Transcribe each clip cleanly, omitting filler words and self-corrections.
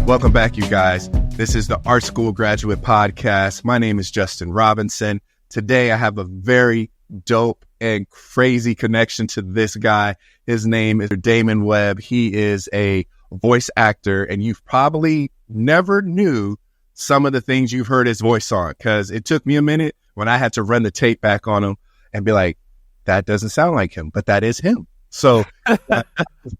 Welcome back, you guys. This is the Art School Graduate Podcast. My name is Justin Robinson. Today, I have a very dope and crazy connection to this guy. His name is Damon Webb. He is a voice actor, and you've probably never knew some of the things you've heard his voice on, because it took me a minute when I had to run the tape back on him and be like, that doesn't sound like him, but that is him. So I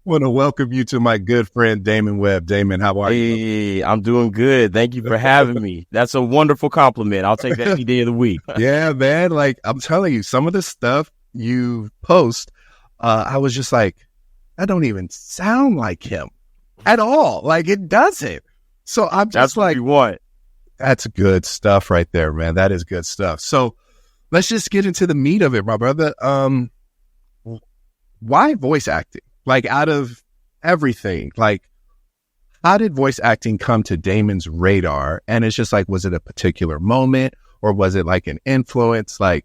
want to welcome you to my good friend, Damon Webb. Damon, how are you? Hey, I'm doing good. Thank you for having me. That's a wonderful compliment. I'll take that any day of the week. Yeah, man. Like, I'm telling you, some of the stuff you post, I was just like, that don't even sound like him at all. Like, it doesn't. So I'm just That's like, what you want. That's good stuff right there, man. That is good stuff. So let's just get into the meat of it, my brother. Why voice acting? Like, out of everything, like, how did voice acting come to Damon's radar? And it's just like, was it a particular moment, or was it like an influence? Like,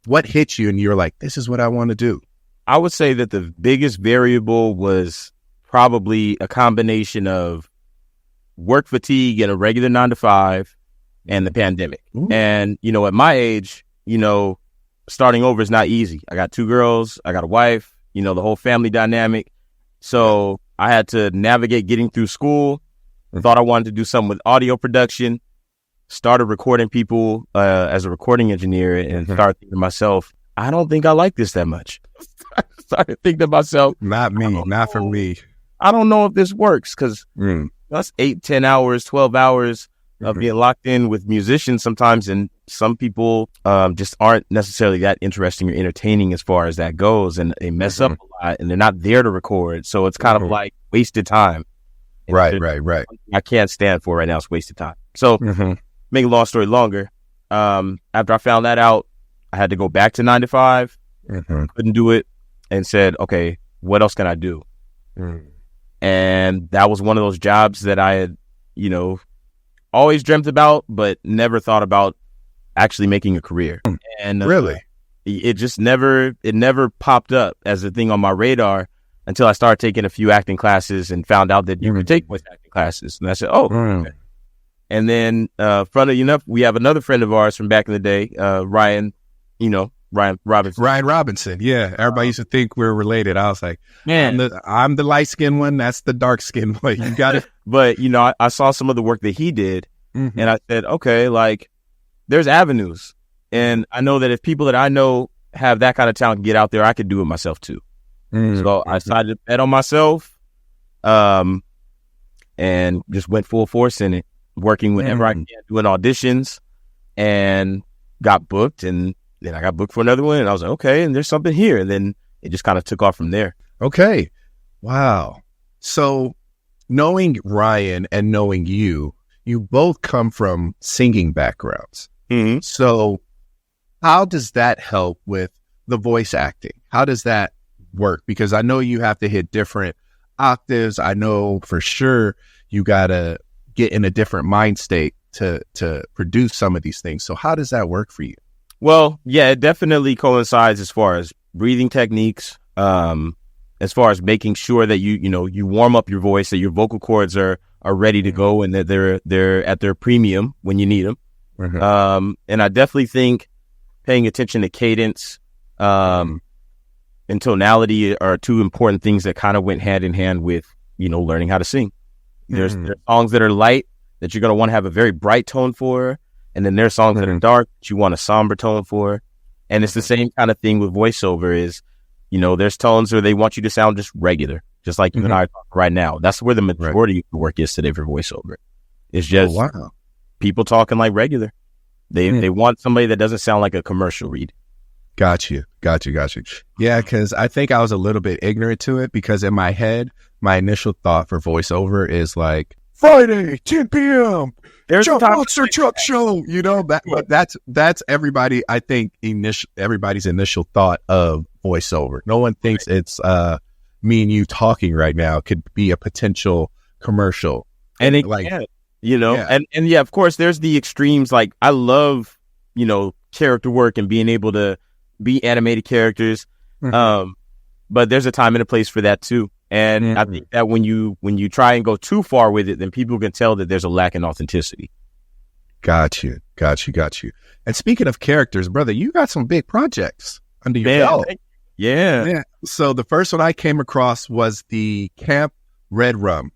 what hit you and you're like, this is what I want to do? I would say that the biggest variable was probably a combination of work fatigue and a regular 9-to-5 and the pandemic. Ooh. And, at my age, starting over is not easy. I got 2 girls, I got a wife, the whole family dynamic. So I had to navigate getting through school. Thought I wanted to do something with audio production. Started recording people as a recording engineer, and started thinking to myself, I don't think I like this that much. Started thinking to myself, Not for me. I don't know if this works, because that's 8, 10 hours, 12 hours of being locked in with musicians sometimes, and some people just aren't necessarily that interesting or entertaining as far as that goes, and they mess up a lot, and they're not there to record, so it's kind of like wasted time. And Right. I can't stand for right now is wasted time. So, make a long story longer, after I found that out, I had to go back to 9-to-5, couldn't do it, and said, okay, what else can I do? And that was one of those jobs that I had, always dreamt about, but never thought about actually making a career. And Really? It just never popped up as a thing on my radar until I started taking a few acting classes and found out that you could take voice acting classes. And I said, okay. And then, funnily enough, we have another friend of ours from back in the day, Ryan Robinson. Ryan Robinson. Yeah. Everybody used to think we're related. I was like, man, I'm the light skinned one. That's the dark skinned one. You got it. But, I saw some of the work that he did, and I said, okay, like, there's avenues. And I know that if people that I know have that kind of talent get out there, I could do it myself too. So I decided to bet on myself, and just went full force in it, working whenever I can, doing auditions, and got booked. And then I got booked for another one, and I was like, okay, and there's something here. And then it just kind of took off from there. Okay. Wow. So knowing Ryan and knowing you both come from singing backgrounds. So how does that help with the voice acting? How does that work? Because I know you have to hit different octaves. I know for sure you got to get in a different mind state to produce some of these things. So how does that work for you? Well, yeah, it definitely coincides as far as breathing techniques, as far as making sure that you warm up your voice, that your vocal cords are ready to go, and that they're at their premium when you need them. And I definitely think paying attention to cadence and tonality are 2 important things that kind of went hand in hand with, learning how to sing. There's songs that are light that you're going to want to have a very bright tone for. And then there's songs that are dark that you want a somber tone for. And it's the same kind of thing with voiceover is, there's tones where they want you to sound just regular, just like you and I are talking right now. That's where the majority of the work is today for voiceover. It's just people talking like regular. They want somebody that doesn't sound like a commercial read. Got you. Yeah, because I think I was a little bit ignorant to it, because in my head, my initial thought for voiceover is like, Friday, 10 p.m. There's a Monster Truck Show. But that's everybody. I think everybody's initial thought of voiceover. No one thinks it's me and you talking right now. It could be a potential commercial, and it can, and yeah, of course, there's the extremes. Like, I love character work and being able to be animated characters, but there's a time and a place for that too. And I think that when you try and go too far with it, then people can tell that there's a lack in authenticity. Got you. And speaking of characters, brother, you got some big projects under your belt. Yeah. So the first one I came across was the Camp Redrum.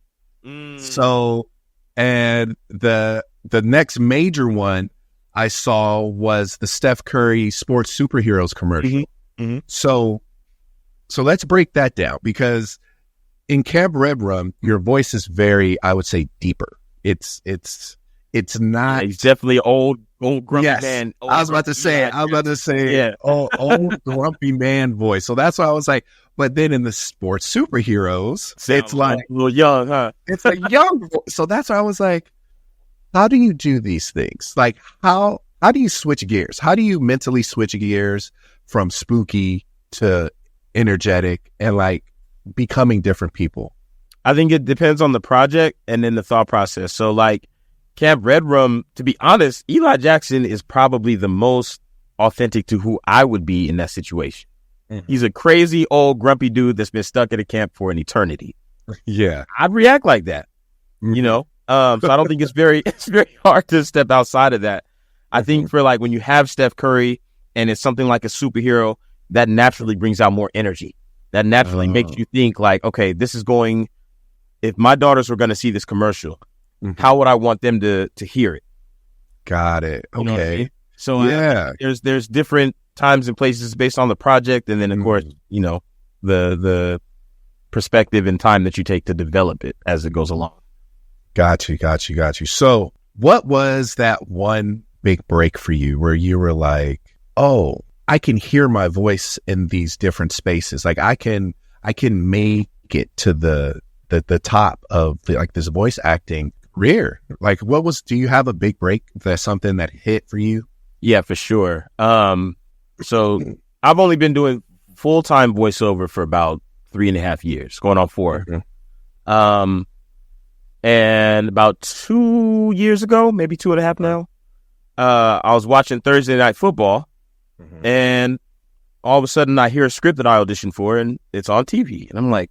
So, and the next major one I saw was the Steph Curry Sports Superheroes commercial. So let's break that down, because in Camp Redrum, your voice is very, I would say, deeper. It's not. He's definitely old grumpy man. I was about to say, old grumpy man voice. So that's why I was like, but then in the Sports Superheroes, it's like a little young, huh? It's a young voice. So that's why I was like, how do you do these things? Like, how do you switch gears? How do you mentally switch gears from spooky to energetic and like becoming different people? I think it depends on the project and then the thought process. So like Camp Redrum, to be honest, Eli Jackson is probably the most authentic to who I would be in that situation. He's a crazy old grumpy dude that's been stuck at a camp for an eternity. Yeah. I'd react like that, you know? So I don't think it's very hard to step outside of that. I think for like when you have Steph Curry and it's something like a superhero, that naturally brings out more energy. That naturally makes you think like, okay, this is going, if my daughters were going to see this commercial, how would I want them to hear it? Got it. Okay. You know what I mean? So there's different times and places based on the project. And then of course, you know, the perspective and time that you take to develop it as it goes along. Got you. So what was that one big break for you where you were like, oh, I can hear my voice in these different spaces. Like I can make it to the top of like this voice acting career. Like do you have a big break? That's something that hit for you? Yeah, for sure. So I've only been doing full-time voiceover for about 3.5 years, going on 4. And about 2 years ago, maybe 2.5 now, I was watching Thursday Night Football, and all of a sudden I hear a script that I auditioned for, and it's on TV. And I'm like,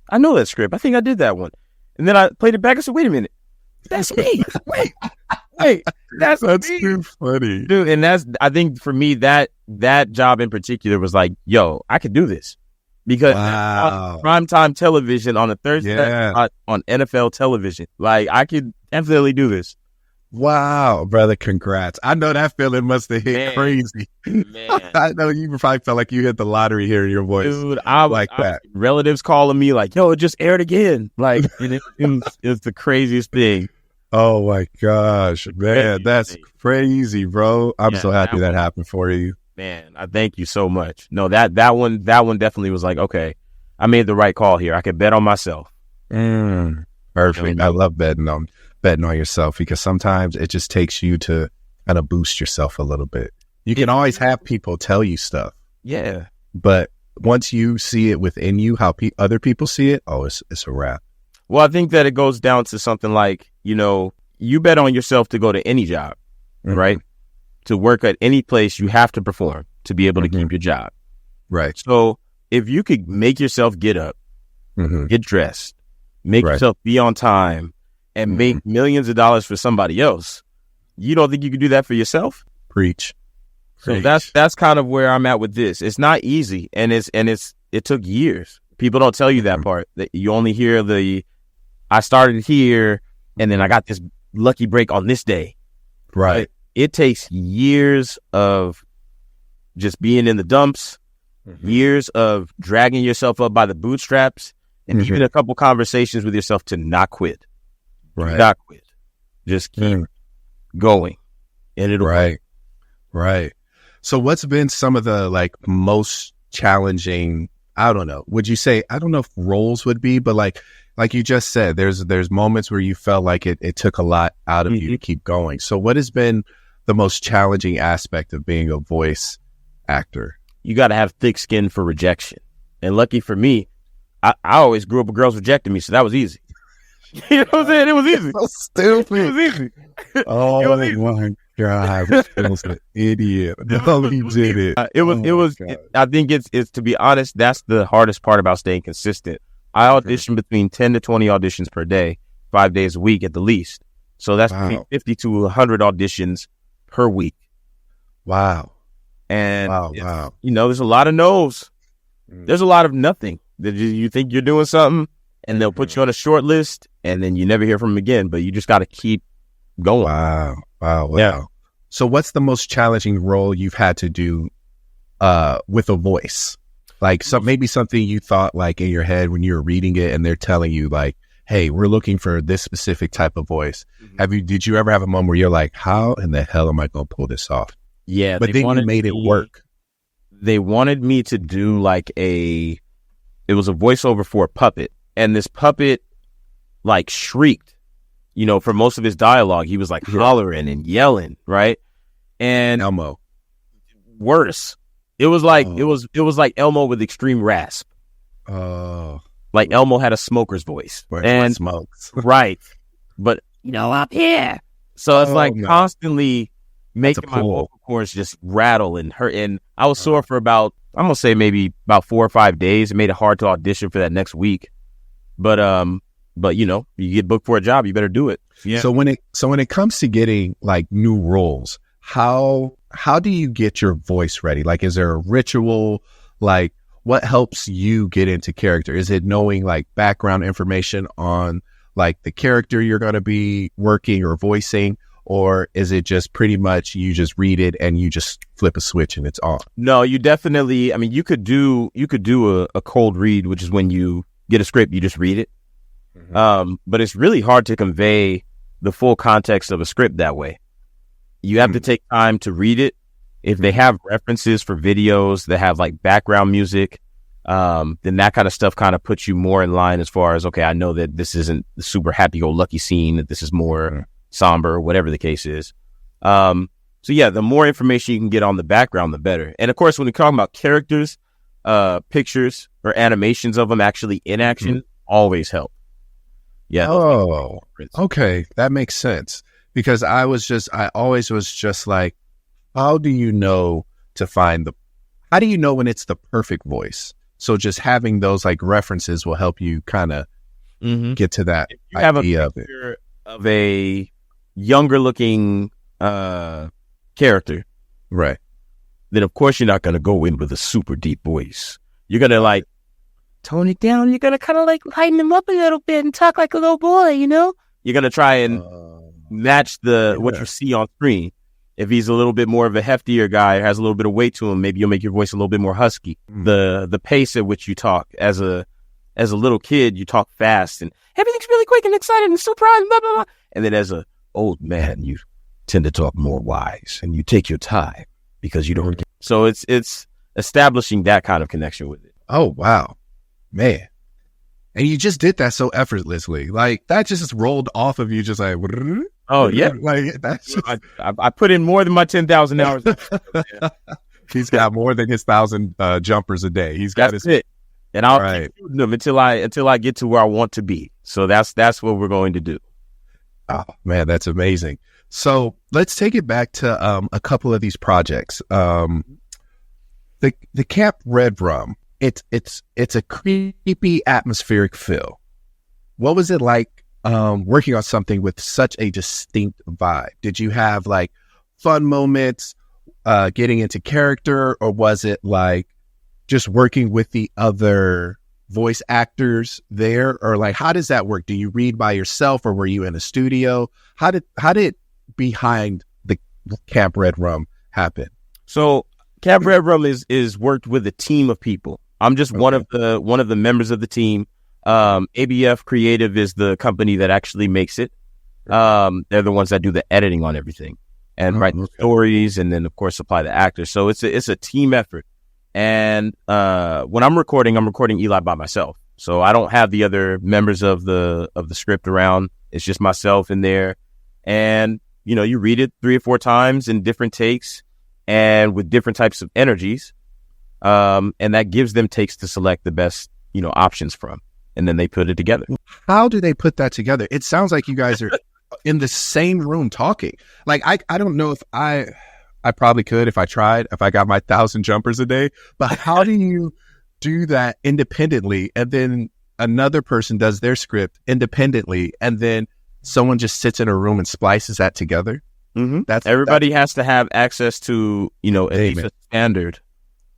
I know that script. I think I did that one. And then I played it back. I said, wait a minute. That's me. Wait, that's me. Too funny. Dude, and I think for me, that job in particular was like, yo, I could do this. Because on primetime television on a Thursday night on NFL television, like I could definitely do this. Wow, brother, congrats. I know that feeling must have hit crazy. Man. I know you probably felt like you hit the lottery hearing your voice. Dude, that. Relatives calling me like, yo, it just aired again. Like, and it's the craziest thing. Oh my gosh, man, that's crazy, bro. I'm so happy that happened for you. Man, I thank you so much. No, that one definitely was like, okay, I made the right call here. I could bet on myself. Perfect. I love betting on yourself, because sometimes it just takes you to kind of boost yourself a little bit. You can always have people tell you stuff. Yeah. But once you see it within you, how other people see it, it's a wrap. Well, I think that it goes down to something like, you know, you bet on yourself to go to any job, right? To work at any place, you have to perform to be able to keep your job. Right. So if you could make yourself get up, get dressed, make yourself be on time, and make millions of dollars for somebody else, you don't think you could do that for yourself? Preach. So that's kind of where I'm at with this. It's not easy, and it took years. People don't tell you that part. That you only hear I started here, and then I got this lucky break on this day. Right. It takes years of just being in the dumps, years of dragging yourself up by the bootstraps, and even a couple conversations with yourself to not quit. Right. Not quit. Just keep going. And it'll work. Right. So what's been some of the like most challenging, I don't know, would you say, I don't know if roles would be, but like you just said, there's moments where you felt like it took a lot out of you to keep going. So what has been the most challenging aspect of being a voice actor? You got to have thick skin for rejection. And lucky for me, I always grew up with girls rejecting me, so that was easy. You know what I'm saying? It was easy. So stupid. It was easy. Oh my God. It was an idiot. No, he did it. I think it's to be honest, that's the hardest part about staying consistent. I audition between 10 to 20 auditions per day, 5 days a week at the least. So that's between 50 to 100 auditions per week. Wow. And, Wow. there's a lot of no's. There's a lot of nothing. You think you're doing something, and they'll put you on a short list, and then you never hear from them again. But you just got to keep going. Wow. Yeah. So what's the most challenging role you've had to do with a voice? Like maybe something you thought like in your head when you were reading it and they're telling you like, hey, we're looking for this specific type of voice. Did you ever have a moment where you're like, how in the hell am I going to pull this off? Yeah. But then you made it work. They wanted me to do like it was a voiceover for a puppet. And this puppet like shrieked, for most of his dialogue. He was like hollering and yelling, right? And Elmo. Worse. It was like it was like Elmo with extreme rasp. Oh. Like Elmo had a smoker's voice. And smokes. Right. But up here. So it's like constantly making my vocal cords just rattle and hurt. And I was sore for about, I'm gonna say maybe about 4 or 5 days. It made it hard to audition for that next week. But you get booked for a job, you better do it. Yeah. So when it comes to getting like new roles, how do you get your voice ready? Like, is there a ritual? Like, what helps you get into character? Is it knowing like background information on like the character you're going to be working or voicing? Or is it just pretty much you just read it and you just flip a switch and it's on? No, you definitely, you could do a cold read, which is when you get a script, you just read it. But it's really hard to convey the full context of a script that way. You have to take time to read it. If they have references for videos that have like background music, then that kind of stuff kind of puts you more in line as far as, okay, I know that this isn't the super happy-go-lucky scene, that this is more somber, whatever the case is. So yeah, the more information you can get on the background, the better. And of course, when we're talking about characters, pictures or animations of them actually in action always help. Yeah. Oh, okay. That makes sense. Because I always was just like, how do you know how do you know when it's the perfect voice? So just having those like references will help you kind of get to that idea of it. Of a younger looking character, right? Then of course you're not going to go in with a super deep voice. You're going to like tone it down. You're going to kind of like lighten him up a little bit and talk like a little boy, You're going to try and match what you see on screen. If he's a little bit more of a heftier guy, has a little bit of weight to him, maybe you'll make your voice a little bit more husky. The pace at which you talk as a little kid, you talk fast and everything's really quick and excited and surprised, blah, blah, blah. And then as a old man, you tend to talk more wise and you take your time because you don't get. So it's establishing that kind of connection with it. Oh, wow, man. And you just did that so effortlessly. Like that just rolled off of you just like, oh yeah. Like that's just... I put in more than my 10,000 hours. He's got more than his 1,000 jumpers a day. He's got it. And I'll keep shooting them until I get to where I want to be. So that's what we're going to do. Oh man, that's amazing. So let's take it back to a couple of these projects. The Camp Redrum. It's a creepy atmospheric feel. What was it like working on something with such a distinct vibe? Did you have like fun moments getting into character, or was it like just working with the other voice actors there, or like how does that work? Do you read by yourself, or were you in a studio? How did behind the Camp Redrum happen? So Camp Redrum is worked with a team of people. I'm just one of the members of the team. ABF Creative is the company that actually makes it. They're the ones that do the editing on everything and write the stories, and then of course supply the actors. So it's a team effort. And when I'm recording Eli by myself. So I don't have the other members of the script around. It's just myself in there. And you read it 3 or 4 times in different takes and with different types of energies. And that gives them takes to select the best, options from. And then they put it together. How do they put that together? It sounds like you guys are in the same room talking. Like, I don't know if I probably could if I tried, if I got my 1,000 jumpers a day. But how do you do that independently and then another person does their script independently, and then someone just sits in a room and splices that together. Everybody has to have access to, at least a standard.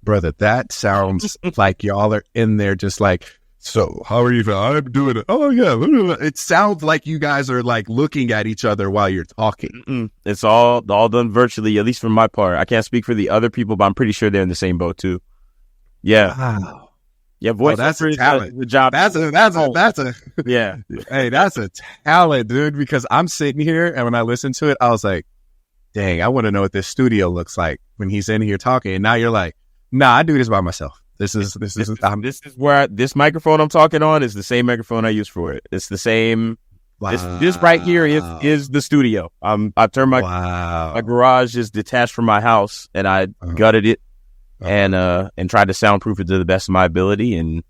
Brother, that sounds like y'all are in there just like, so how are you? I'm doing it. Oh yeah. It sounds like you guys are like looking at each other while you're talking. It's all done virtually, at least for my part. I can't speak for the other people, but I'm pretty sure they're in the same boat too. Yeah. Wow. Yeah. Voice that's a talent. The job. That's a yeah. Hey, that's a talent, dude, because I'm sitting here and when I listen to it, I was like, dang, I want to know what this studio looks like when he's in here talking. And now you're like, nah, I do this by myself. This is where this microphone I'm talking on is the same microphone I use for it. It's the same. Wow. This right here is the studio. I turned my garage is detached from my house, and I gutted it and tried to soundproof it to the best of my ability, and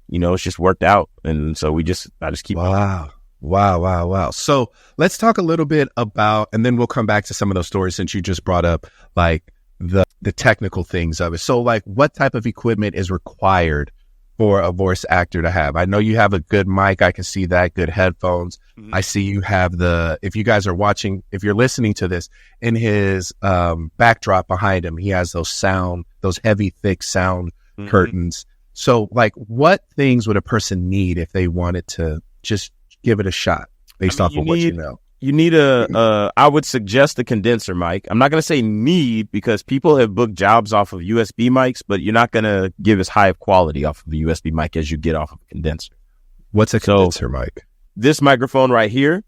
it's just worked out. And so I just keep. Wow. So let's talk a little bit about, and then we'll come back to some of those stories since you just brought up like the technical things of it. So like what type of equipment is required for a voice actor to have? I know you have a good mic. I can see that. Good headphones. I see you have if you guys are watching, if you're listening to this, in his backdrop behind him, he has those heavy, thick sound curtains. So like what things would a person need if they wanted to just give it a shot based off of what you know? You need I would suggest a condenser mic. I'm not going to say need because people have booked jobs off of USB mics, but you're not going to give as high of quality off of the USB mic as you get off of a condenser. What's a condenser mic? This microphone right here,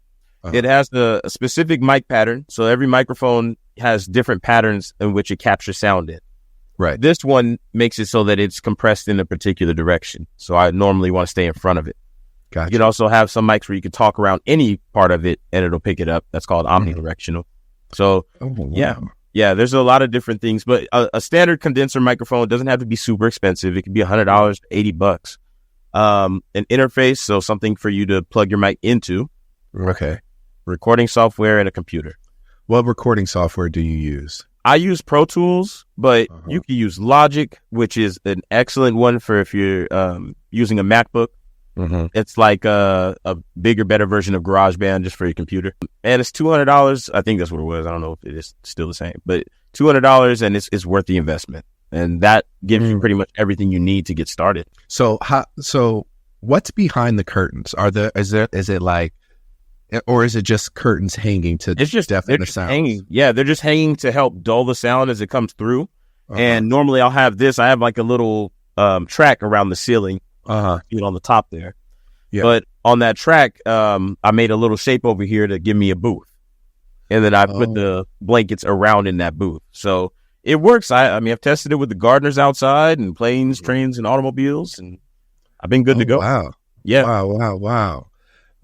it has a specific mic pattern. So every microphone has different patterns in which it captures sound in. Right. This one makes it so that it's compressed in a particular direction. So I normally want to stay in front of it. Gotcha. You can also have some mics where you can talk around any part of it and it'll pick it up. That's called omnidirectional. So yeah, there's a lot of different things, but a standard condenser microphone doesn't have to be super expensive. It could be $100, $80. An interface, so something for you to plug your mic into. Okay. Recording software and a computer. What recording software do you use? I use Pro Tools, but you can use Logic, which is an excellent one for if you're using a MacBook. It's like a bigger, better version of GarageBand just for your computer. And it's $200. I think that's what it was. I don't know if it is still the same, but $200 and it's worth the investment. And that gives you pretty much everything you need to get started. So what's behind the curtains? Is it like, or is it just curtains hanging to deafen the sound? Hanging. Yeah, they're just hanging to help dull the sound as it comes through. And normally I have like a little track around the ceiling. On the top there. Yeah. But on that track, I made a little shape over here to give me a booth. And then I put the blankets around in that booth. So it works. I mean, I've tested it with the gardeners outside and planes, trains, and automobiles, and I've been good to go. Wow. Yeah. Wow.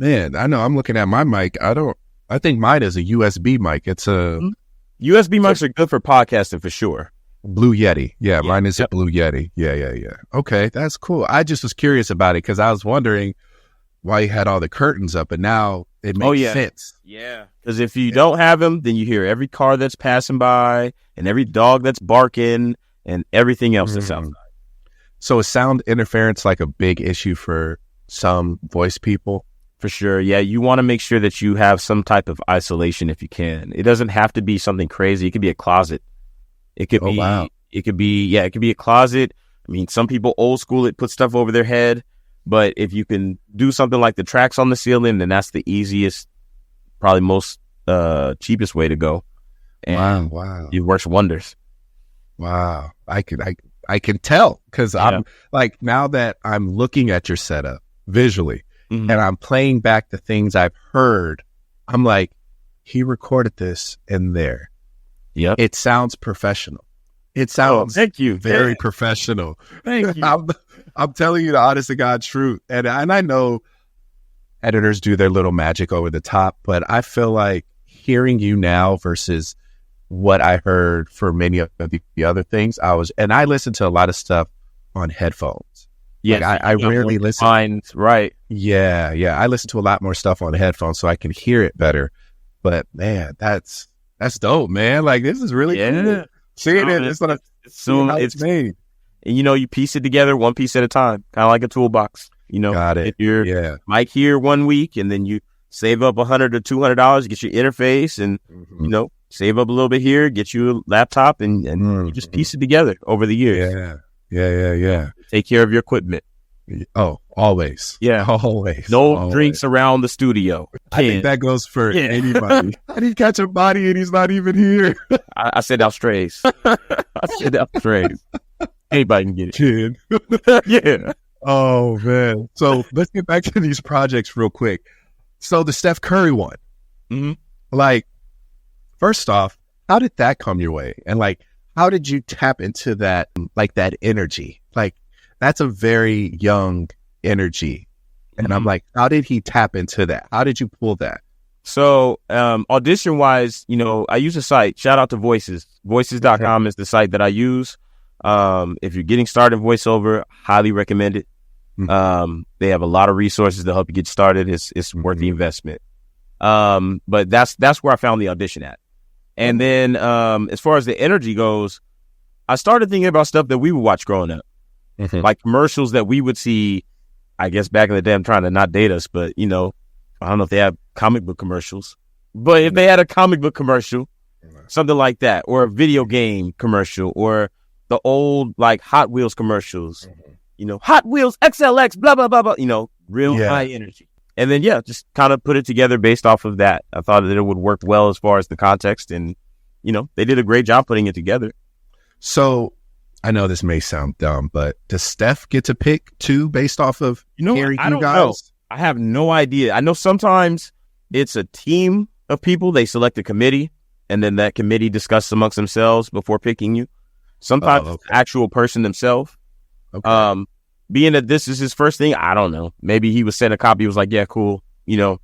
Man, I know I'm looking at my mic. I think mine is a USB mic. It's a USB mics are good for podcasting for sure. Blue Yeti. Yeah, mine is a Blue Yeti. Yeah. Okay, that's cool. I just was curious about it because I was wondering why you had all the curtains up, and now it makes sense. Yeah, because if you don't have them, then you hear every car that's passing by and every dog that's barking and everything else that's outside. So is sound interference like a big issue for some voice people? For sure. Yeah, you want to make sure that you have some type of isolation if you can. It doesn't have to be something crazy. It could be a closet. It could it could be a closet. I mean, some people old school it, put stuff over their head, but if you can do something like the tracks on the ceiling, then that's the easiest, probably most cheapest way to go. And it works wonders. Wow. I can tell because I'm like, now that I'm looking at your setup visually and I'm playing back the things I've heard, I'm like, he recorded this in there. Yep. It sounds professional. It sounds thank you. Very professional. Thank you. I'm telling you the honest to God truth. And I know editors do their little magic over the top, but I feel like hearing you now versus what I heard for many of the other things, I listen to a lot of stuff on headphones. Yeah, like I rarely listen. Right. Yeah. I listen to a lot more stuff on headphones so I can hear it better. But man, that's dope, man. Like this is really cool. Seeing it's made. And you piece it together one piece at a time, kind of like a toolbox. You know, got it. Get your mic here 1 week, and then you save up $100 to $200, get your interface, and you know, save up a little bit here, get you a laptop, and you just piece it together over the years. Yeah. Take care of your equipment. Oh, always. Yeah. Always. No drinks around the studio. I think that goes for anybody. I didn't catch a body and he's not even here. I said out strays. Anybody can get it. Kid. Yeah. Oh, man. So let's get back to these projects real quick. So the Steph Curry one. Mm-hmm. Like, first off, how did that come your way? And like, how did you tap into that, like that energy? Like, that's a very young energy. And I'm like, how did he tap into that? How did you pull that? So audition wise, you know, I use a site. Shout out to Voices. Voices.com is the site that I use. If you're getting started in voiceover, highly recommend it. They have a lot of resources to help you get started. It's worth the investment. But that's where I found the audition at. And then as far as the energy goes, I started thinking about stuff that we would watch growing up. Like commercials that we would see, I guess back in the day. I'm trying to not date us, but you know, I don't know if they have comic book commercials, but if they had a comic book commercial, something like that, or a video game commercial, or the old like Hot Wheels commercials, you know, Hot Wheels XLX, blah, blah, blah, blah, you know, real high energy. And then, just kind of put it together based off of that. I thought that it would work well as far as the context, and, you know, they did a great job putting it together. So I know this may sound dumb, but does Steph get to pick two based off of hearing I you don't guys? know. I have no idea. I know sometimes it's a team of people. They select a committee, and then that committee discusses amongst themselves before picking you. Sometimes it's the actual person themselves. Okay. Being that this is his first thing, I don't know. Maybe he was sent a copy. He was like, yeah, cool. You know,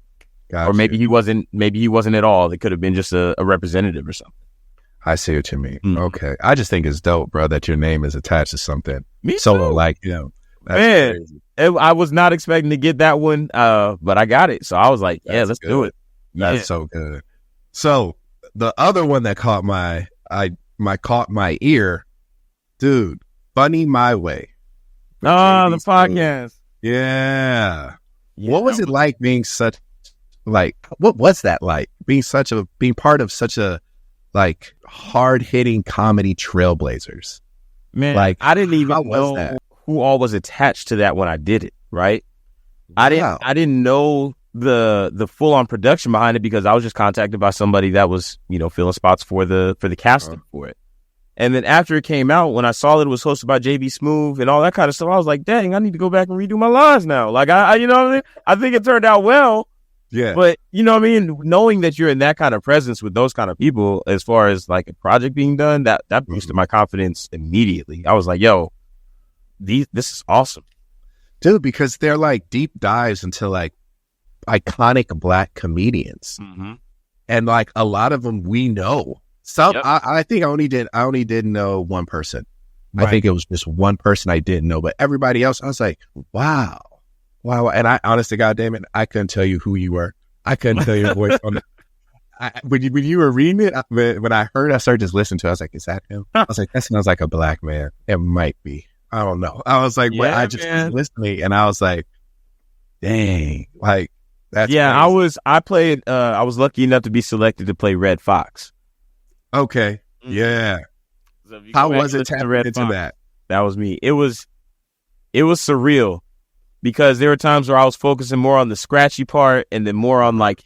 or maybe he wasn't. Maybe he wasn't at all. It could have been just a representative or something. I see what you mean. Okay. I just think it's dope, bro, that your name is attached to something. Me solo, too. like, you know. Man, I was not expecting to get that one, but I got it. So I was like, let's do it. That's so good. So the other one that caught my ear, dude, Funny My Way. The podcast. Yeah. What was it like being such, like, what was that like? Being part of such a, like, hard-hitting comedy trailblazers? Man, like, I didn't even know who all was attached to that when I did it, right? I didn't know the full-on production behind it because I was just contacted by somebody that was, you know, filling spots for the casting for it. And then after it came out, when I saw that it was hosted by JB Smoove and all that kind of stuff, I was like, dang, I need to go back and redo my lines now. Like, I you know what I mean? I think it turned out well. Yeah. But, you know what I mean? Knowing that you're in that kind of presence with those kind of people, as far as like a project being done, that boosted my confidence immediately. I was like, yo, this is awesome. Dude, because they're like deep dives into like iconic Black comedians. And like a lot of them we know. Some I think I only didn't know one person. Right. I think it was just one person I didn't know, but everybody else, I was like, wow. And I, honest to God, Damon, I couldn't tell you who you were. I couldn't tell your voice on when you were reading it. When I heard, I started just listening to it. I was like, is that him? I was like, that sounds like a Black man. It might be. I don't know. I was like, but I just was listening, and I was like, dang, like that's crazy. I was lucky enough to be selected to play Red Fox. Okay. Yeah. So how was it tapping into that? That was me. It was surreal because there were times where I was focusing more on the scratchy part and then more on like,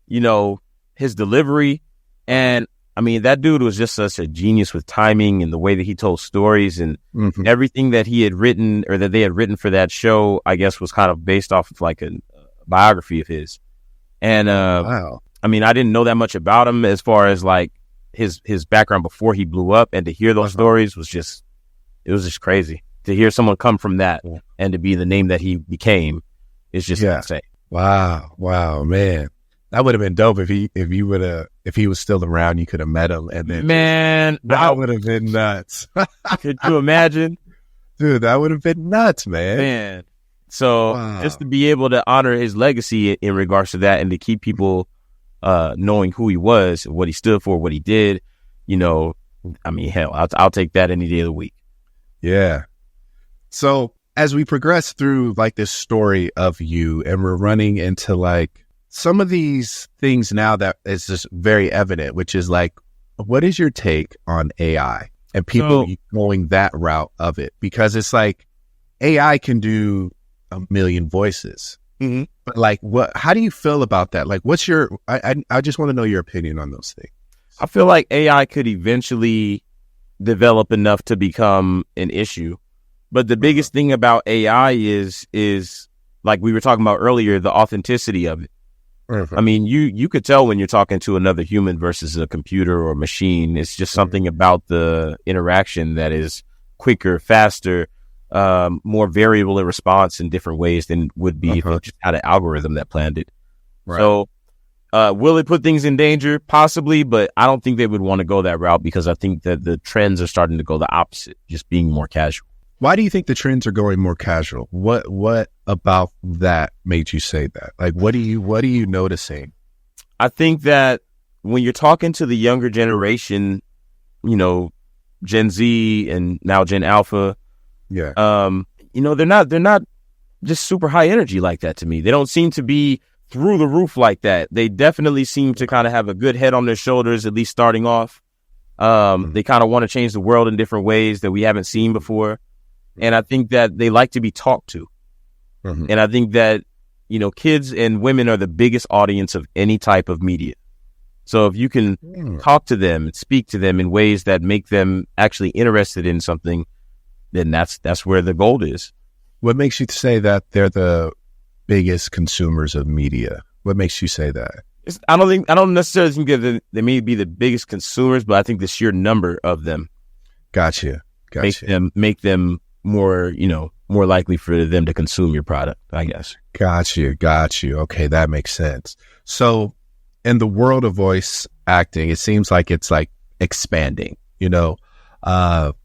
you know, his delivery. And I mean, that dude was just such a genius with timing and the way that he told stories, and everything that he had written or that they had written for that show, I guess, was kind of based off of like a biography of his. And I mean, I didn't know that much about him as far as like his background before he blew up, and to hear those stories was just crazy. To hear someone come from that and to be the name that he became is just insane. Wow, man. That would have been dope if he was still around. You could have met him, and then that would have been nuts. Could you imagine, dude? That would have been nuts, man. So just to be able to honor his legacy in regards to that, and to keep people knowing who he was, what he stood for, what he did, you know, I mean, hell, I'll take that any day of the week. Yeah. So as we progress through like this story of you, and we're running into like some of these things now that is just very evident, which is like, what is your take on AI and people going that route of it? Because it's like AI can do a million voices, but like, how do you feel about that? Like, what's your, I just want to know your opinion on those things. I feel like AI could eventually develop enough to become an issue. But the biggest thing about AI is like we were talking about earlier, the authenticity of it. I mean, you could tell when you're talking to another human versus a computer or a machine. It's just something about the interaction that is quicker, faster, more variable in response in different ways than would be if you just had an algorithm that planned it. Right. So will it put things in danger? Possibly, but I don't think they would want to go that route because I think that the trends are starting to go the opposite, just being more casual. Why do you think the trends are going more casual? What about that made you say that? Like, what are you noticing? I think that when you're talking to the younger generation, you know, Gen Z and now Gen Alpha, you know, they're not just super high energy like that to me. They don't seem to be through the roof like that. They definitely seem to kind of have a good head on their shoulders, at least starting off. They kind of want to change the world in different ways that we haven't seen before. And I think that they like to be talked to. And I think that, you know, kids and women are the biggest audience of any type of media. So if you can talk to them and speak to them in ways that make them actually interested in something, then that's where the gold is. What makes you say that they're the biggest consumers of media? What makes you say that? I don't necessarily think that they may be the biggest consumers, but I think the sheer number of them Gotcha. make them more, you know, more likely for them to consume your product, I guess. Got you. Okay, that makes sense. So in the world of voice acting, it seems like it's like expanding, you know,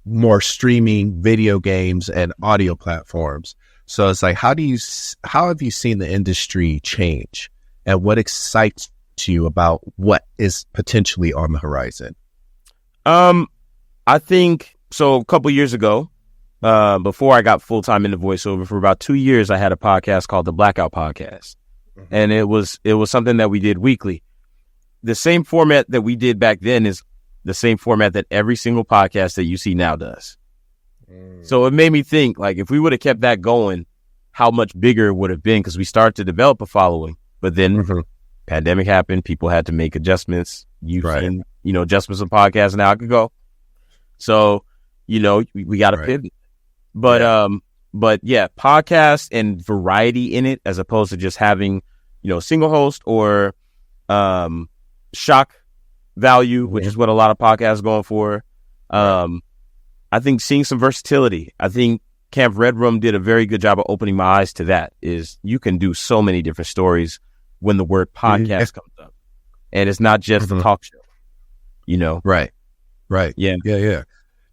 more streaming, video games, and audio platforms. So it's like, how have you seen the industry change, and what excites you about what is potentially on the horizon? I think so. A couple years ago, before I got full-time into voiceover, for about 2 years, I had a podcast called the Blackout Podcast. And it was something that we did weekly. The same format that we did back then is the same format that every single podcast that you see now does. So it made me think, like, if we would have kept that going, how much bigger it would have been, because we started to develop a following. But then pandemic happened. People had to make adjustments. You've seen, you know, adjustments of podcasts now. I could go. So, you know, we got to pivot. But yeah, podcast and variety in it, as opposed to just having, you know, single host or shock value, which is what a lot of podcasts are going for. I think seeing some versatility. I think Camp Redrum did a very good job of opening my eyes to that. Is you can do so many different stories when the word podcast comes up, and it's not just a talk show. You know, right? Yeah.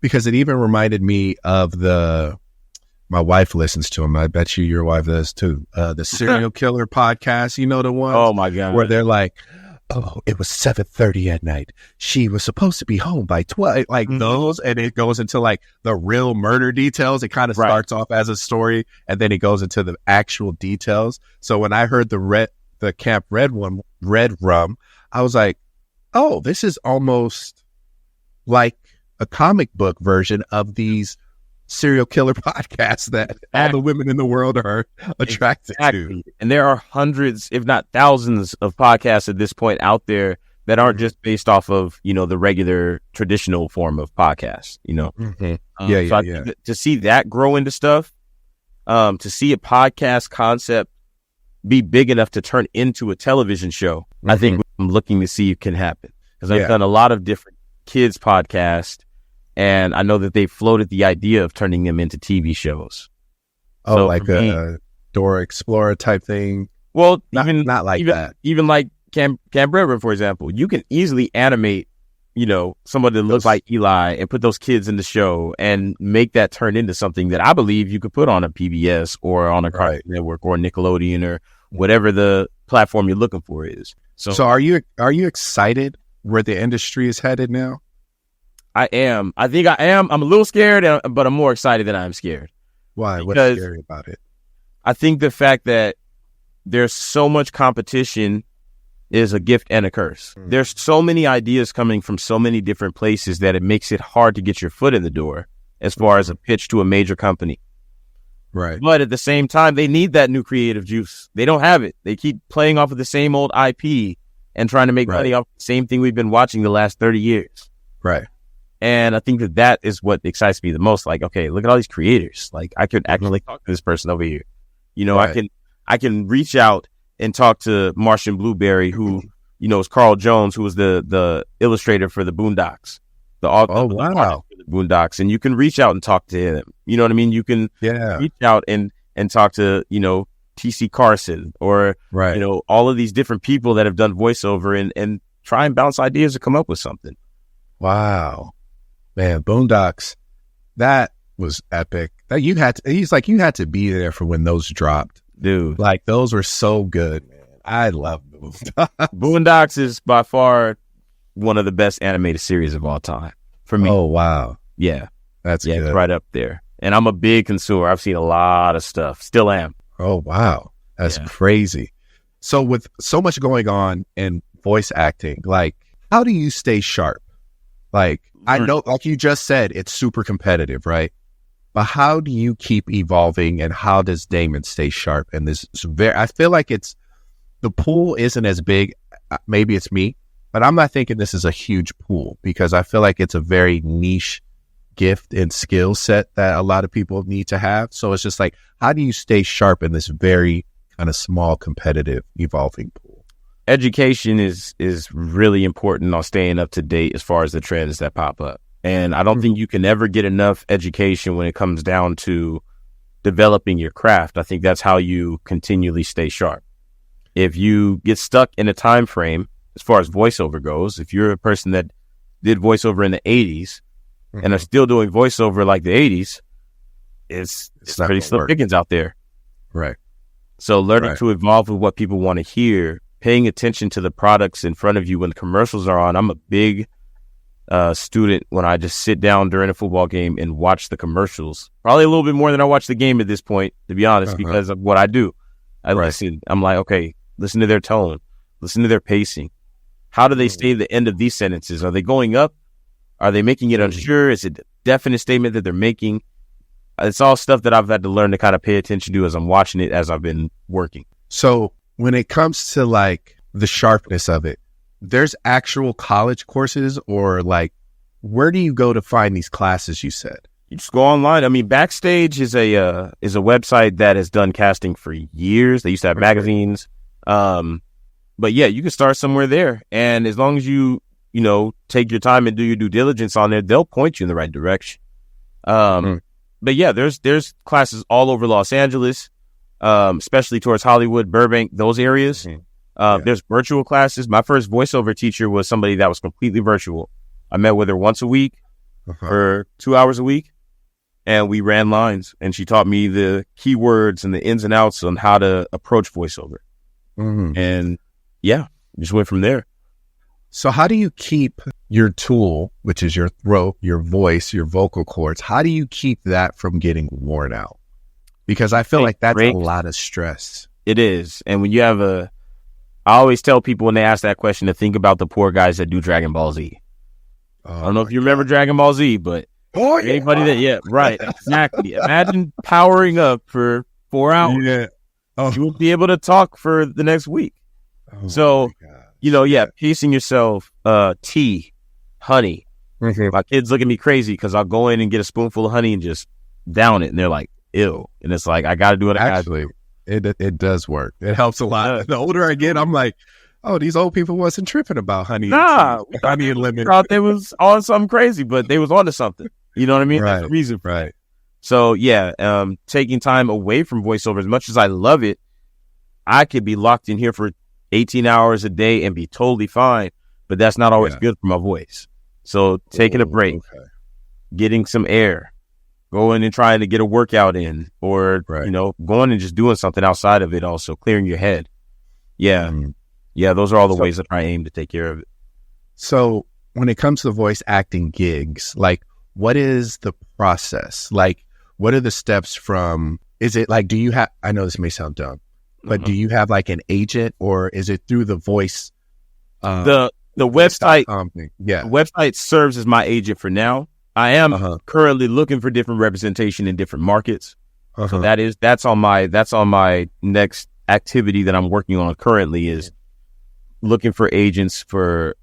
Because it even reminded me of my wife listens to them. I bet your wife does too. The serial killer podcast, you know, the one. Oh my God. Where they're like, oh, it was 7:30 at night. She was supposed to be home by 12, like those. And it goes into like the real murder details. It kind of starts off as a story, and then it goes into the actual details. So when I heard the Camp Redrum, I was like, oh, this is almost like a comic book version of these serial killer podcasts that all the women in the world are attracted to. And there are hundreds, if not thousands, of podcasts at this point out there that aren't just based off of, you know, the regular traditional form of podcasts, you know? To see that grow into stuff, to see a podcast concept be big enough to turn into a television show, I think I'm looking to see it can happen. Because I've done a lot of different kids podcasts, and I know that they floated the idea of turning them into TV shows. Oh, so like a Dora Explorer type thing? Well, not like that. Even like Camp Redrum, for example, you can easily animate, you know, someone that looks like Eli and put those kids in the show and make that turn into something that I believe you could put on a PBS or on a Cartoon Network or Nickelodeon or whatever the platform you're looking for is. So are you excited where the industry is headed now? I am. I think I am. I'm a little scared, but I'm more excited than I'm scared. Why? What's Because scary about it? I think the fact that there's so much competition is a gift and a curse. There's so many ideas coming from so many different places that it makes it hard to get your foot in the door as far as a pitch to a major company. Right. But at the same time, they need that new creative juice. They don't have it. They keep playing off of the same old IP and trying to make money off the same thing we've been watching the last 30 years. Right. And I think that is what excites me the most. Like, okay, look at all these creators. Like, I could actually talk to this person over here. You know, I can reach out and talk to Martian Blueberry, who, you know, is Carl Jones, who was the illustrator for the Boondocks. The Boondocks. And you can reach out and talk to him. You know what I mean? You can reach out and talk to, you know, TC Carson or, you know, all of these different people that have done voiceover and try and bounce ideas to come up with something. Wow. Man, Boondocks, that was epic. That you had to be there for when those dropped. Dude. Like, those were so good, man. I love Boondocks. Boondocks is by far one of the best animated series of all time for me. Oh, wow. Yeah. That's good. It's right up there. And I'm a big consumer. I've seen a lot of stuff. Still am. Oh, wow. That's crazy. So with so much going on in voice acting, like, how do you stay sharp? Like, I know, like you just said, it's super competitive, right? But how do you keep evolving, and how does Damon stay sharp? And this is I feel like the pool isn't as big. Maybe it's me, but I'm not thinking this is a huge pool, because I feel like it's a very niche gift and skill set that a lot of people need to have. So it's just like, how do you stay sharp in this very kind of small, competitive, evolving pool? Education is really important on staying up to date as far as the trends that pop up. And I don't think you can ever get enough education when it comes down to developing your craft. I think that's how you continually stay sharp. If you get stuck in a time frame, as far as voiceover goes, if you're a person that did voiceover in the 80s and are still doing voiceover like the 80s, it's pretty slim pickings out there. Right. So learning to evolve with what people want to hear, paying attention to the products in front of you when the commercials are on. I'm a big student when I just sit down during a football game and watch the commercials. Probably a little bit more than I watch the game at this point, to be honest, because of what I do. I listen. I'm like, okay, listen to their tone, listen to their pacing. How do they say the end of these sentences? Are they going up? Are they making it unsure? Is it a definite statement that they're making? It's all stuff that I've had to learn to kind of pay attention to as I'm watching it, as I've been working. So when it comes to like the sharpness of it, there's actual college courses, or like, where do you go to find these classes you said? You just go online. I mean, Backstage is a website that has done casting for years. They used to have magazines. But yeah, you can start somewhere there. And as long as you take your time and do your due diligence on it, they'll point you in the right direction. But yeah, there's classes all over Los Angeles, especially towards Hollywood, Burbank, those areas. There's virtual classes. My first voiceover teacher was somebody that was completely virtual. I met with her once a week for 2 hours a week, and we ran lines, and she taught me the keywords and the ins and outs on how to approach voiceover. And yeah, just went from there. So how do you keep your tool, which is your throat, your voice, your vocal cords, how do you keep that from getting worn out? Because I feel like that's a lot of stress. It is. And when you have I always tell people when they ask that question to think about the poor guys that do Dragon Ball Z. I don't know if you remember Dragon Ball Z, but anybody exactly. Imagine powering up for 4 hours. Yeah. You would be able to talk for the next week. So, pacing yourself, tea, honey. My kids look at me crazy because I'll go in and get a spoonful of honey and just down it. And they're like, ew. And it's like, I got to do it. Actually, it does work. It helps a lot. The older I get, I'm like, oh, these old people wasn't tripping about honey. Honey and lemon. Thought they was on something crazy, but they was onto something. You know what I mean? That's the reason for it. So yeah, taking time away from voiceover, as much as I love it, I could be locked in here for 18 hours a day and be totally fine, but that's not always good for my voice. So taking a break, getting some air, going and trying to get a workout in, or, going and just doing something outside of it, also clearing your head. Yeah. Yeah. Those are all the ways that I aim to take care of it. So when it comes to voice acting gigs, like, what is the process? Like, what are the steps from, is it like, do you have, I know this may sound dumb, but do you have like an agent, or is it through the voice? The website, yeah. the website serves as my agent for now. I am currently looking for different representation in different markets. So that's on my next activity that I'm working on currently, is looking for agents for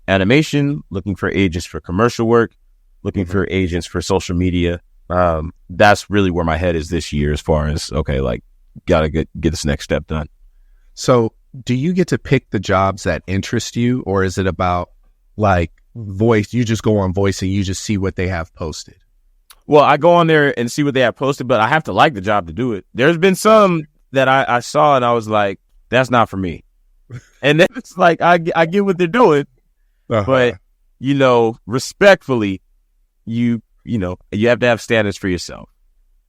animation, looking for agents for commercial work, looking for agents for social media. That's really where my head is this year, as far as, okay, like, gotta get this next step done. So do you get to pick the jobs that interest you, or is it about like voice? You just go on voice and you just see what they have posted? Well, I go on there and see what they have posted, but I have to like the job to do it. There's been some that I saw and I was like, that's not for me. And then it's like, I get what they're doing, but, you know, respectfully, you have to have standards for yourself.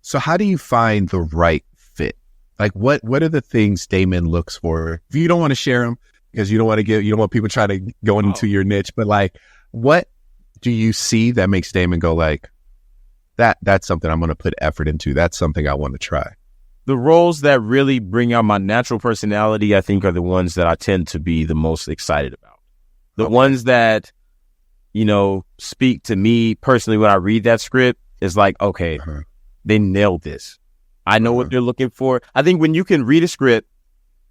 So how do you find the right fit? Like what are the things Damon looks for? If you don't want to share them because you don't want people trying to go into your niche, but like, what do you see that makes Damon go like, that's something I'm going to put effort into. That's something I want to try. The roles that really bring out my natural personality, I think, are the ones that I tend to be the most excited about. The ones that, you know, speak to me personally when I read that script is like, okay, they nailed this. I know what they're looking for. I think when you can read a script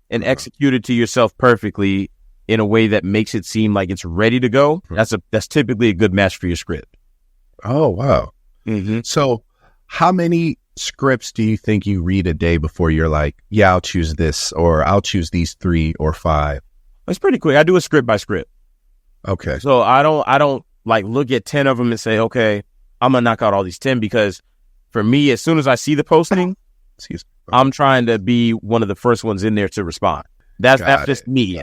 and execute it to yourself perfectly in a way that makes it seem like it's ready to go, that's typically a good match for your script. Oh, wow. So how many scripts do you think you read a day before you're like, yeah, I'll choose this, or I'll choose these 3 or 5? It's pretty quick. I do a script by script. Okay. So I don't like look at 10 of them and say, okay, I'm going to knock out all these 10, because for me, as soon as I see the posting, I'm trying to be one of the first ones in there to respond. That's just me.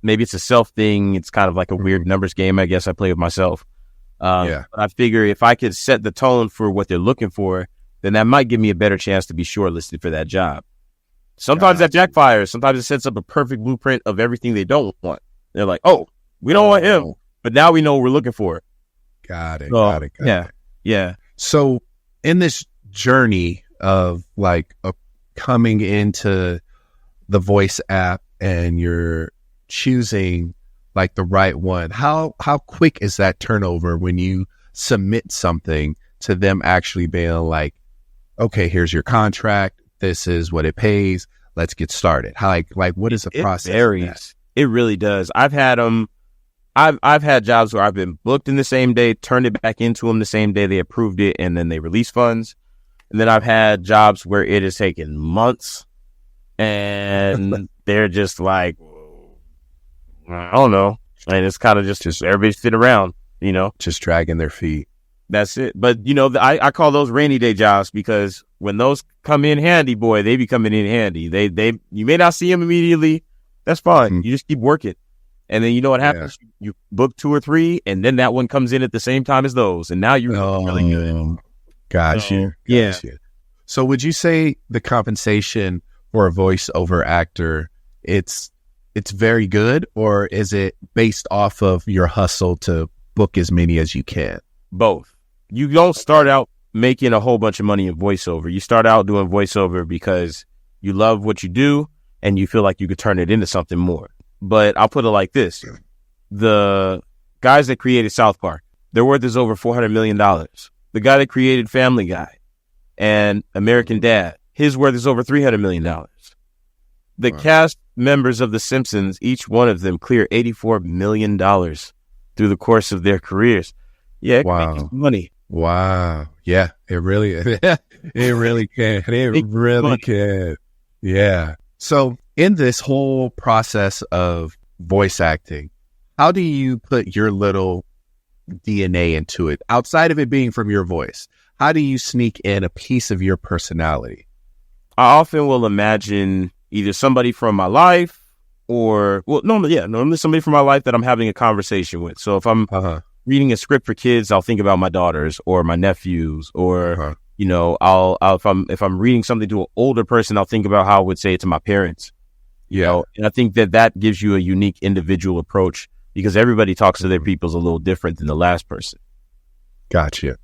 Maybe it's a self thing. It's kind of like a weird numbers game, I guess, I play with myself. But I figure if I could set the tone for what they're looking for, then that might give me a better chance to be shortlisted for that job. Sometimes that backfires. Sometimes it sets up a perfect blueprint of everything they don't want. They're like, oh, we don't want him, but now we know what we're looking for. Got it. Yeah. So in this journey of like coming into the voice app and you're choosing like the right one, how quick is that turnover when you submit something to them actually being like, okay, here's your contract, this is what it pays, let's get started? How like what is the process? It varies. It really does. I've had I've had jobs where I've been booked in the same day, turned it back into them the same day they approved it, and then they release funds. And then I've had jobs where it has taken months and they're just like, I don't know. And it's kind of just everybody sit around, you know, just dragging their feet. That's it. But, you know, I call those rainy day jobs, because when those come in handy, boy, they be coming in handy. You may not see them immediately. That's fine. You just keep working. And then you know what happens? Yeah. You book 2 or 3, and then that one comes in at the same time as those. And now you're really good. Gotcha. Yeah. So would you say the compensation for a voiceover actor, it's very good, or is it based off of your hustle to book as many as you can? Both. You don't start out making a whole bunch of money in voiceover. You start out doing voiceover because you love what you do and you feel like you could turn it into something more. But I'll put it like this. The guys that created South Park, their worth is over $400 million. The guy that created Family Guy and American Dad, his worth is over $300 million. The cast members of The Simpsons, each one of them clear $84 million through the course of their careers. Yeah, it can make you money. Wow. Yeah, it really can. It really can. Yeah. So in this whole process of voice acting, how do you put your little DNA into it? Outside of it being from your voice, how do you sneak in a piece of your personality? I often will imagine either somebody from my life or, normally somebody from my life that I'm having a conversation with. So if I'm reading a script for kids, I'll think about my daughters or my nephews, or you know, I'll if I'm reading something to an older person, I'll think about how I would say it to my parents. You know, and I think that gives you a unique individual approach, because everybody talks to their peoples a little different than the last person. Gotcha.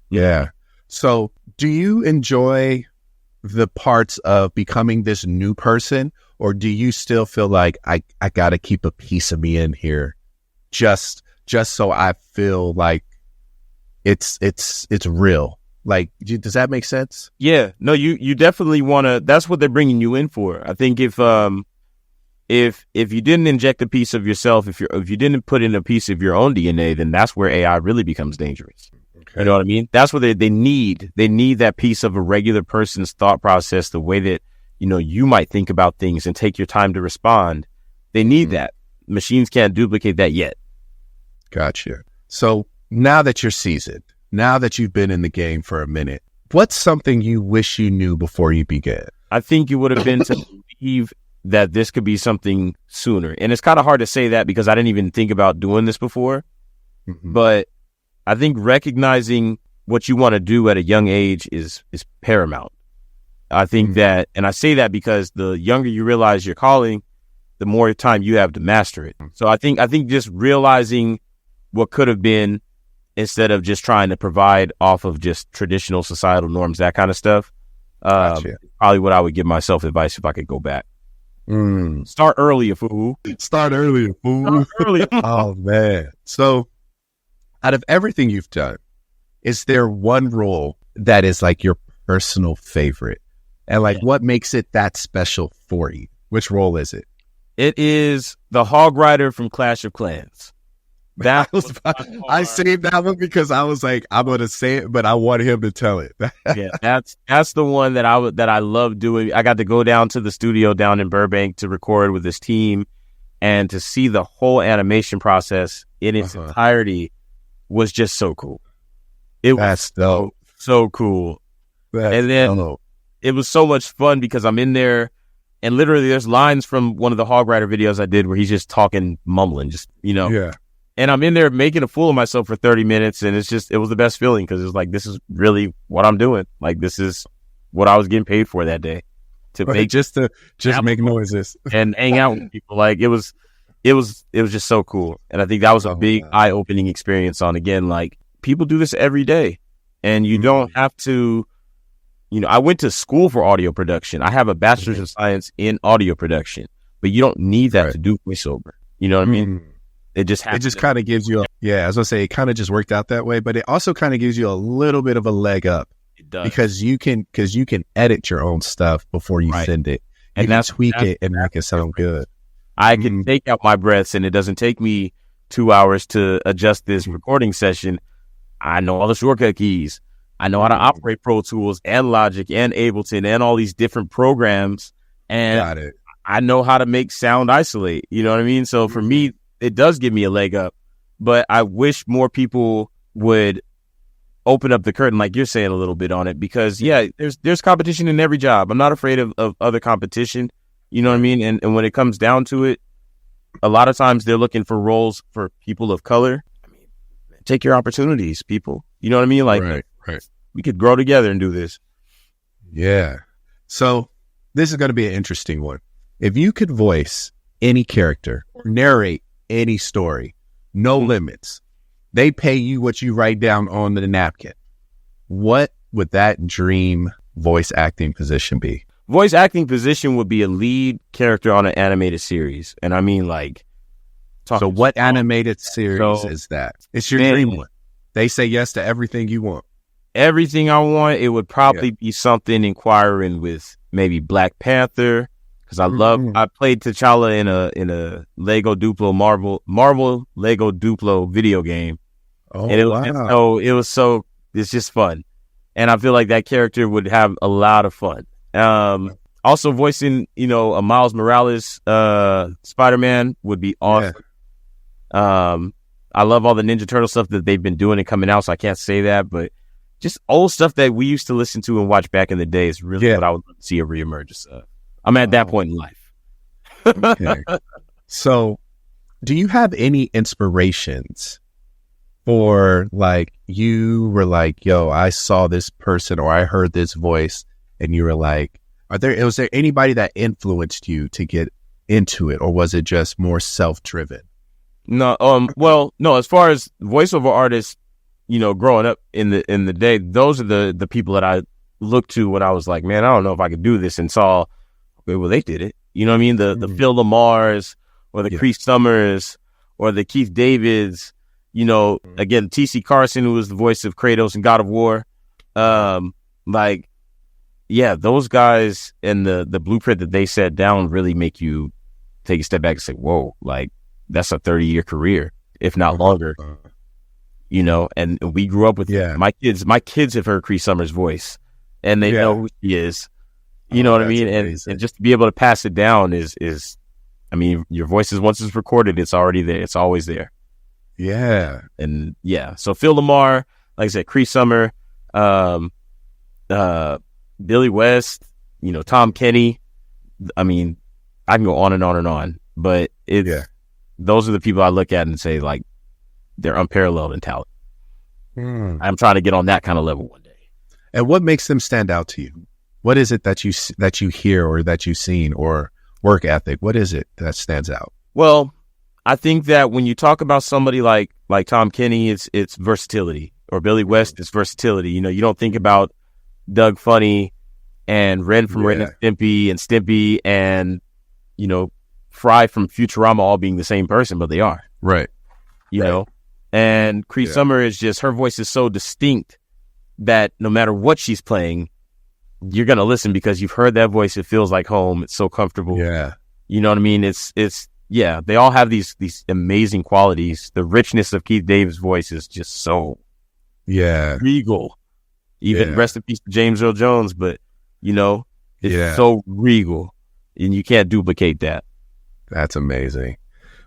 Yeah. So Do you enjoy the parts of becoming this new person, or do you still feel like I got to keep a piece of me in here just so I feel like it's real? Like, does that make sense? Yeah, no, you definitely want to. That's what they're bringing you in for. I think if you didn't inject a piece of yourself, if you didn't put in a piece of your own DNA, then that's where AI really becomes dangerous. Okay. You know what I mean? That's what they need. They need that piece of a regular person's thought process, the way that you might think about things and take your time to respond. They need that. Machines can't duplicate that yet. Gotcha. So now that you're seasoned, now that you've been in the game for a minute, what's something you wish you knew before you began? I think it would have been to believe that this could be something sooner. And it's kind of hard to say that because I didn't even think about doing this before. But I think recognizing what you want to do at a young age is paramount. I think that, and I say that because the younger you realize your calling, the more time you have to master it. So I think just realizing what could have been, instead of just trying to provide off of just traditional societal norms, that kind of stuff. Probably what I would give myself advice if I could go back. Start earlier, fool. Start earlier, fool. Oh, man. So out of everything you've done, is there one role that is like your personal favorite? And like, what makes it that special for you? Which role is it? It is the Hog Rider from Clash of Clans. I saved that one because I was like, I'm going to say it, but I want him to tell it. Yeah, that's the one that I love doing. I got to go down to the studio down in Burbank to record with this team, and to see the whole animation process in its entirety was just so cool. That's dope. So cool. And then it was so much fun because I'm in there, and literally there's lines from one of the Hog Rider videos I did where he's just talking, mumbling, Yeah. And I'm in there making a fool of myself for 30 minutes. And it was the best feeling because it was like, this is really what I'm doing. Like, this is what I was getting paid for that day, to make make noises and hang out with people. Like, it was just so cool. And I think that was a big eye-opening experience on, again, like, people do this every day, and you don't have to, I went to school for audio production. I have a bachelor's of science in audio production, but you don't need that to do voiceover. You know what I mean? It just kind of gives you, I was going to say, it kind of just worked out that way, but it also kind of gives you a little bit of a leg up. It does. Because you can edit your own stuff before you send it. And that's tweak it and make it sound good. I can take out my breaths, and it doesn't take me 2 hours to adjust this recording session. I know all the shortcut keys. I know how to operate Pro Tools and Logic and Ableton and all these different programs. And I know how to make sound isolate. You know what I mean? So for me, it does give me a leg up, but I wish more people would open up the curtain, like you're saying, a little bit on it, because there's competition in every job. I'm not afraid of other competition. You know what I mean? And when it comes down to it, a lot of times they're looking for roles for people of color. I mean, take your opportunities, people. You know what I mean? Like, right. We could grow together and do this. Yeah. So this is going to be an interesting one. If you could voice any character or narrate any story, no limits, they pay you what you write down on the napkin, what would that dream voice acting position be? Voice acting position would be a lead character on an animated series. And I mean, like, so what animated series is that? It's your dream one. They say yes to everything you want. Everything I want. It would probably be something inquiring with maybe Black Panther, because I played T'Challa in a Lego Duplo Marvel Lego Duplo video game. Oh, and it's just fun. And I feel like that character would have a lot of fun. Also voicing, a Miles Morales Spider-Man would be awesome. Yeah. I love all the Ninja Turtle stuff that they've been doing and coming out, so I can't say that, but just old stuff that we used to listen to and watch back in the day is really what I would see a reemergence of. I'm at that point in life. Okay. So do you have any inspirations for, like, you were like, yo, I saw this person or I heard this voice, and you were like, was there anybody that influenced you to get into it, or was it just more self-driven? No, no, as far as voiceover artists, growing up in the day, those are the people that looked to when I was like, man, I don't know if I could do this, and saw, okay, well, they did it. You know what I mean? The Phil Lamars or the Cree Summers or the Keith Davids, you know, again, T.C. Carson, who was the voice of Kratos in God of War. Like, yeah, those guys and the blueprint that they set down really make you take a step back and say, whoa, like, that's a 30-year career, if not longer. You know, and we grew up with my kids have heard Cree Summers' voice, and they know who he is. You know what I mean? And just to be able to pass it down is, I mean, your voice is, once it's recorded, it's already there. It's always there. Yeah. And so Phil Lamar, like I said, Cree Summer, Billy West, you know, Tom Kenny. I mean, I can go on and on and on, but those are the people I look at and say, like, they're unparalleled in talent. I'm trying to get on that kind of level one day. And what makes them stand out to you? What is it that you hear or that you've seen, or work ethic? What is it that stands out? Well, I think that when you talk about somebody like Tom Kenny, it's versatility, or Billy West, it's versatility. You know, you don't think about Doug Funny and Ren from Ren and Stimpy and, you know, Fry from Futurama all being the same person, but they are. Right. You know, and Cree Summer is just, her voice is so distinct that no matter what she's playing, you're going to listen because you've heard that voice. It feels like home. It's so comfortable. Yeah. You know what I mean? It's they all have these amazing qualities. The richness of Keith Davis' voice is just so regal. Even rest in peace to James Earl Jones, but, you know, it's so regal, and you can't duplicate that. That's amazing.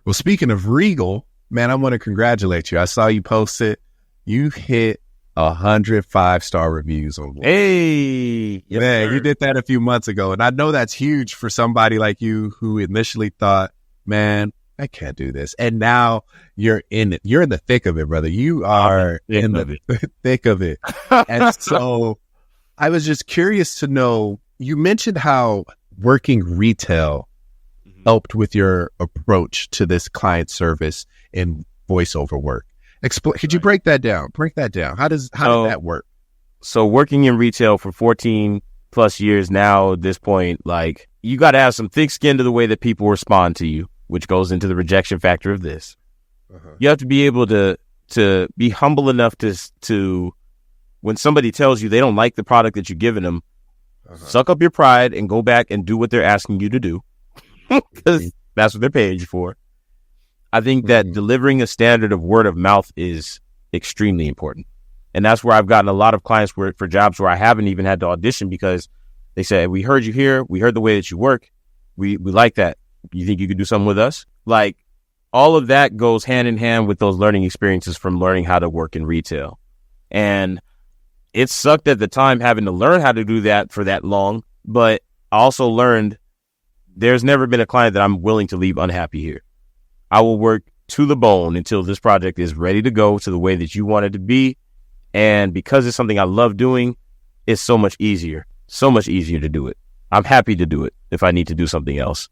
Well, speaking of regal, man, I want to congratulate you. I saw you post it. You hit 100 5-star reviews on Voice. Hey, yes, man, sir. You did that a few months ago, and I know that's huge for somebody like you who initially thought, man, I can't do this, and now you're in it. You're in the thick of it, brother. You are in the thick of it. And so I was just curious to know, you mentioned how working retail helped with your approach to this client service and voiceover work. Could you break that down? How did that work? So working in retail for 14 plus years now at this point, like, you got to have some thick skin to the way that people respond to you, which goes into the rejection factor of this. You have to be able to be humble enough to when somebody tells you they don't like the product that you're giving them, suck up your pride and go back and do what they're asking you to do, because that's what they're paying you for. I think that delivering a standard of word of mouth is extremely important. And that's where I've gotten a lot of clients for jobs where I haven't even had to audition, because they say, we heard you here. We heard the way that you work. We like that. You think you could do something with us? Like, all of that goes hand in hand with those learning experiences from learning how to work in retail. And it sucked at the time having to learn how to do that for that long. But I also learned there's never been a client that I'm willing to leave unhappy here. I will work to the bone until this project is ready to go to the way that you want it to be. And because it's something I love doing, it's so much easier to do it. I'm happy to do it if I need to do something else.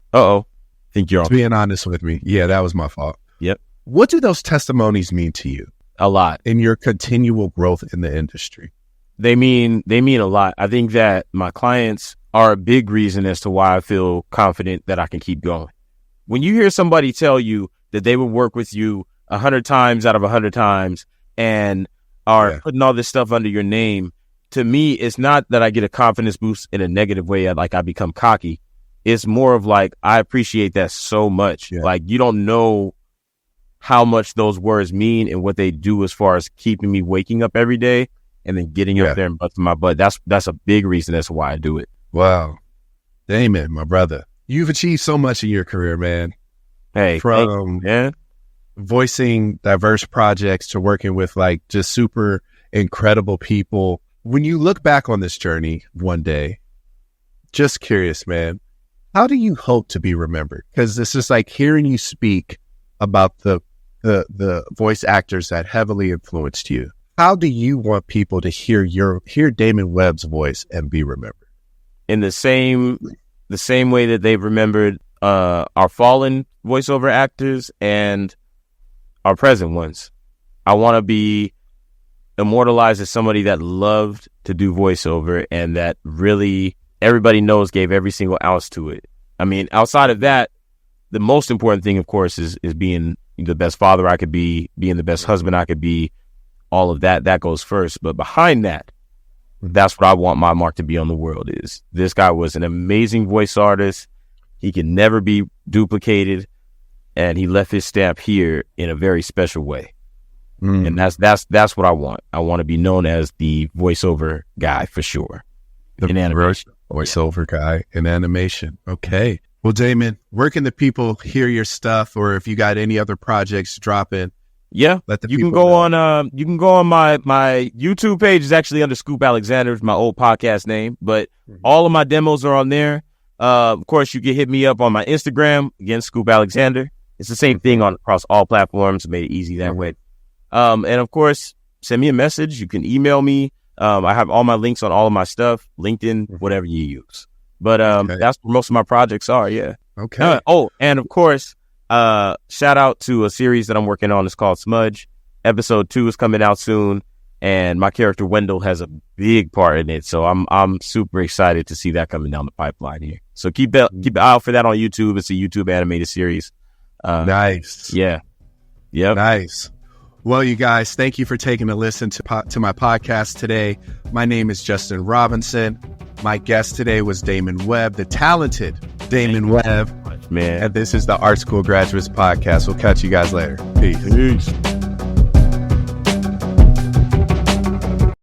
Think you're being honest with me. Yeah, that was my fault. Yep. What do those testimonies mean to you? A lot. In your continual growth in the industry? They mean a lot. I think that my clients are a big reason as to why I feel confident that I can keep going. When you hear somebody tell you that they would work with you 100 times out of 100 times and are putting all this stuff under your name, to me, it's not that I get a confidence boost in a negative way, like I become cocky. It's more of like, I appreciate that so much. Yeah. Like, you don't know how much those words mean and what they do as far as keeping me waking up every day and then getting up there and busting my butt. That's a big reason as to why I do it. Wow. Damon, my brother, you've achieved so much in your career, man. Hey, from voicing diverse projects to working with like just super incredible people. When you look back on this journey one day, just curious, man, how do you hope to be remembered? Because this is like hearing you speak about the voice actors that heavily influenced you. How do you want people to hear Damon Webb's voice and be remembered? In the same way that they've remembered our fallen voiceover actors and our present ones. I want to be immortalized as somebody that loved to do voiceover, and that really everybody knows gave every single ounce to it. I mean, outside of that, the most important thing, of course, is being the best father I could be, being the best husband I could be. All of that goes first. But behind that, that's what I want my mark to be on the world is. This guy was an amazing voice artist. He can never be duplicated. And he left his stamp here in a very special way. And that's what I want. I want to be known as the voiceover guy for sure. In animation. Voiceover guy in animation. Okay. Well, Damon, where can the people hear your stuff, or if you got any other projects dropping? Yeah, you can go on my YouTube page is actually under Scoop Alexander, it's my old podcast name, but all of my demos are on there. Of course, you can hit me up on my Instagram, again, Scoop Alexander. It's the same thing across all platforms. Made it easy that way. And of course, send me a message. You can email me. I have all my links on all of my stuff, LinkedIn, whatever you use. But that's where most of my projects are. Yeah. Okay. And of course, shout out to a series that I'm working on. It's called Smudge. Episode 2 is coming out soon, and my character Wendell has a big part in it. So I'm super excited to see that coming down the pipeline here. So keep an eye out for that on YouTube. It's a YouTube animated series. Nice. Yeah. Yep. Nice. Well, you guys, thank you for taking a listen to my podcast today. My name is Justin Robinson. My guest today was Damon Webb, the talented Damon Webb. Man. And this is the Art School Graduates Podcast. We'll catch you guys later. Peace.